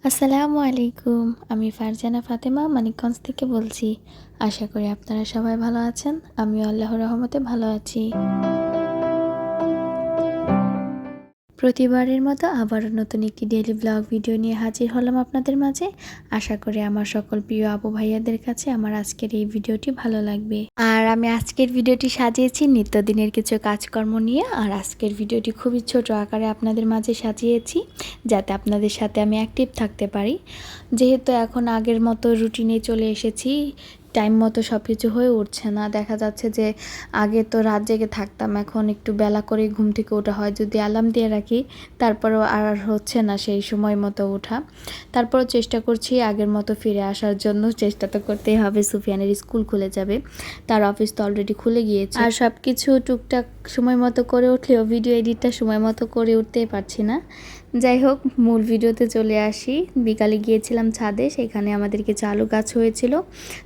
আসসালামু আলাইকুম। আমি ফারজানা ফাতেমা মানিকগঞ্জ থেকে বলছি। আশা করি আপনারা সবাই ভালো আছেন। আমিও আল্লাহর রহমতে ভালো আছি। প্রতিবারের মতো আবারও নতুন একটি ডেইলি ব্লগ ভিডিও নিয়ে হাজির হলাম আপনাদের মাঝে। আশা করি আমার সকল প্রিয় আপু ভাইয়াদের কাছে আমার আজকের এই ভিডিওটি ভালো লাগবে। আর আমি আজকের ভিডিওটি সাজিয়েছি নিত্যদিনের কিছু কাজকর্ম নিয়ে। আর আজকের ভিডিওটি খুবই ছোট আকারে আপনাদের মাঝে সাজিয়েছি, যাতে আপনাদের সাথে আমি অ্যাক্টিভ থাকতে পারি। যেহেতু এখন আগের মতো রুটিনে চলে এসেছি, টাইম মতো সব কিছু হয়ে উঠছে না। দেখা যাচ্ছে যে আগে তো রাত জেগে থাকতাম, এখন একটু বেলা করে ঘুম থেকে ওঠা হয়। যদি অ্যালার্ম দিয়ে রাখি তারপরেও আর হচ্ছে না সেই সময় মতো ওঠা। তারপরও চেষ্টা করছি আগের মতো ফিরে আসার জন্য। চেষ্টা তো করতেই হবে, সুফিয়ানের স্কুল খুলে যাবে, তার অফিস তো অলরেডি খুলে গিয়েছে। আর সব কিছু টুকটাক সময় মতো করে উঠলেও ভিডিও এডিটটা সময় মতো করে উঠতেই পারছি না। যাই হোক, মূল ভিডিওতে চলে আসি। বিকালে গিয়েছিলাম ছাদে, সেখানে আমাদের কিছু আলু গাছ হয়েছিল,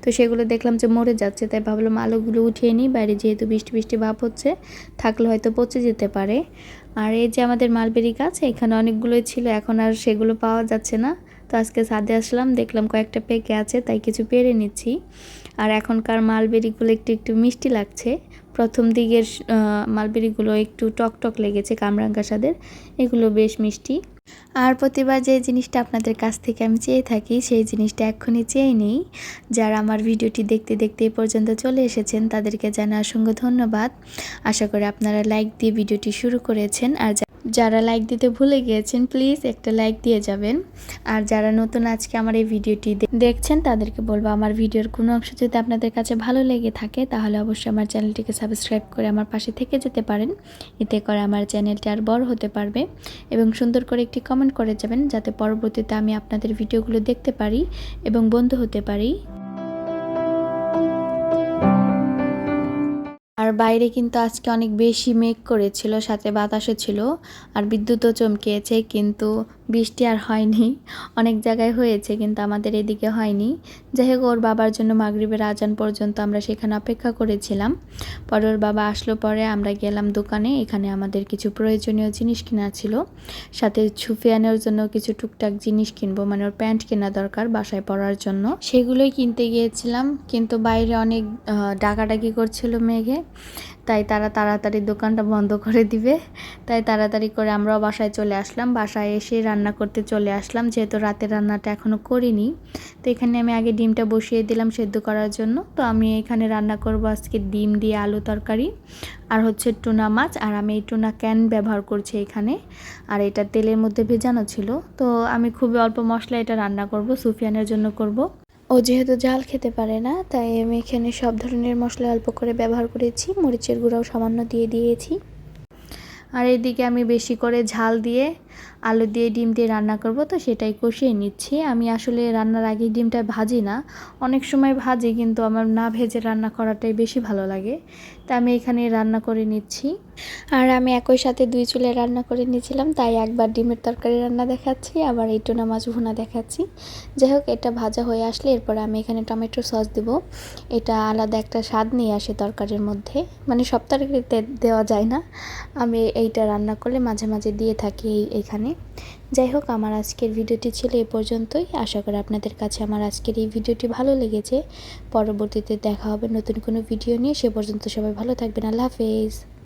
তো সেগুলো দেখলাম যে মরে যাচ্ছে, তাই ভাবলাম আলুগুলো উঠিয়ে নিই। বাইরে যেহেতু বৃষ্টি বৃষ্টি ভাব হচ্ছে, থাকলে হয়তো পচে যেতে পারে। আর এই যে আমাদের মালবেরি গাছ, এখানে অনেকগুলোই ছিল, এখন আর সেগুলো পাওয়া যাচ্ছে না। তো আজকে ছাদে আসলাম, দেখলাম কয়েকটা পেকে আছে, তাই কিছু পেরে নিচ্ছি। আর এখনকার মালবেরিগুলো একটু একটু মিষ্টি লাগছে। প্রথম দিকের মালবেরিগুলো একটু টক টক লেগেছে, কামরাঙ্গা স্বাদের, এগুলো বেশ মিষ্টি। আর প্রতিবার যে জিনিসটা আপনাদের কাছ থেকে আমি চেয়ে থাকি, সেই জিনিসটা এক্ষুনি চেয়ে নিই। যারা আমার ভিডিওটি দেখতে দেখতে এই পর্যন্ত চলে এসেছেন, তাদেরকে জানাই অসংখ্য ধন্যবাদ। আশা করি আপনারা লাইক দিয়ে ভিডিওটি শুরু করেছেন। আর যারা লাইক দিতে ভুলে গিয়েছেন, প্লিজ একটা লাইক দিয়ে যাবেন। আর যারা নতুন আজকে আমার এই ভিডিওটি দেখছেন, তাদেরকে বলবো আমার ভিডিওর কোনো অংশ যদি আপনাদের কাছে ভালো লেগে থাকে, তাহলে অবশ্যই আমার চ্যানেলটিকে সাবস্ক্রাইব করে আমার পাশে থেকে যেতে পারেন। এতে করে আমার চ্যানেলটি আর বড় হতে পারবে। এবং সুন্দর করে একটি কমেন্ট করে যাবেন, যাতে পরবর্তীতে আমি আপনাদের ভিডিওগুলো দেখতে পারি এবং বন্ধু হতে পারি। আর বাইরে কিন্তু আজকে অনেক বেশি মেঘ করেছিল, সাথে বাতাসও ছিল, আর বিদ্যুৎও চমকিয়েছে, কিন্তু বৃষ্টি আর হয়নি। অনেক জায়গায় হয়েছে, কিন্তু আমাদের এদিকে হয়নি। যাই হোক, ওর বাবার জন্য মাগরিবের আজান পর্যন্ত আমরা সেখানে অপেক্ষা করেছিলাম। পরে ওর বাবা আসলো, পরে আমরা গেলাম দোকানে। এখানে আমাদের কিছু প্রয়োজনীয় জিনিস কেনা ছিল, সাথে সুফিয়ানের জন্য কিছু টুকটাক জিনিস কিনবো, মানে ওর প্যান্ট কেনা দরকার বাসায় পরার জন্য, সেগুলোই কিনতে গিয়েছিলাম। কিন্তু বাইরে অনেক ডাকাডাকি করছিল মেঘে, তাই তারা তাড়াতাড়ি দোকানটা বন্ধ করে দিবে। তাই তাড়াতাড়ি করে আমরাও বাসায় চলে আসলাম। বাসায় এসে রান্না করতে চলে আসলাম, যেহেতু রাতের রান্নাটা এখনও করিনি। তো এখানে আমি আগে ডিমটা বসিয়ে দিলাম সেদ্ধ করার জন্য। তো আমি এখানে রান্না করব আজকে ডিম দিয়ে আলু তরকারি, আর হচ্ছে টুনা মাছ। আর আমি এই টুনা ক্যান ব্যবহার করছি এখানে, আর এটা তেলের মধ্যে ভেজানো ছিল। তো আমি খুবই অল্প মশলা এটা রান্না করব, সুফিয়ানের জন্য করব। ও যেহেতু ঝাল খেতে পারে না, তাই আমি এখানে সব ধরনের মশলা অল্প করে ব্যবহার করেছি, মরিচের গুঁড়াও সামান্য দিয়ে দিয়েছি। আর এদিকে আমি বেশি করে ঝাল দিয়ে আলু দিয়ে ডিম দিয়ে রান্না করব, তো সেটাই কষিয়ে নিচ্ছি। আমি আসলে রান্নার আগে ডিমটা ভাজি না, অনেক সময় ভাজি, কিন্তু আমার না ভেজে রান্না করাটাই বেশি ভালো লাগে। তা আমি এখানে রান্না করে নিচ্ছি। আর আমি একই সাথে দুই চুলে রান্না করে নিয়েছিলাম, তাই একবার ডিমের তরকারি রান্না দেখাচ্ছি, আবার এই টুনা মাছ ভুনা দেখাচ্ছি। যাই হোক, এটা ভাজা হয়ে আসলে এরপর আমি এখানে টমেটো সস দেব। এটা আলাদা একটা স্বাদ নিয়ে আসে তরকারির মধ্যে, মানে সব তরকারিতে দেওয়া যায় না, আমি এইটা রান্না করলে মাঝে মাঝে দিয়ে থাকি এখানে। যাই হোক, আমার আজকের ভিডিওটি ছিল এ পর্যন্তই। আশা করি আপনাদের কাছে আমার আজকের এই ভিডিওটি ভালো লেগেছে। পরবর্তীতে দেখা হবে নতুন কোনো ভিডিও নিয়ে। সে পর্যন্ত সবাই ভালো থাকবেন। আল্লাহ হাফেজ।